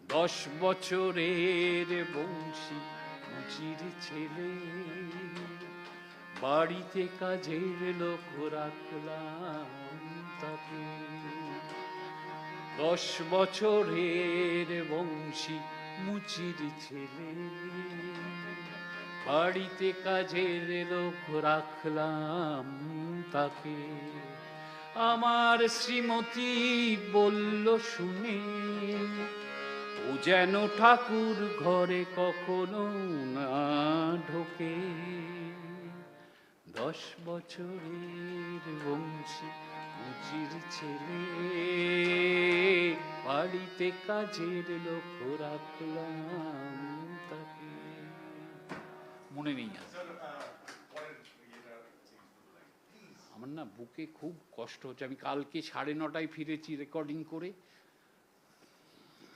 10 বছরের বংশী মুচির ছেলে, বাড়িতে কাজের লোক রাখলাম তাকে। 10 বছরের বংশী মুচির ছেলে, বাড়িতে কাজের লোক রাখলাম তাকে। আমার শ্রীমতী বলল শুনে, ও যেন ঠাকুর ঘরে কখনো না ঢোকে। 10 বছরের বংশী মুচির ছেলে, বাড়িতে কাজের লোক রাখলাম তাকে। মনে নেই আর। আমার না বুকে খুব কষ্ট হচ্ছে। আমি কালকে 9:30 ফিরেছি রেকর্ডিং করে,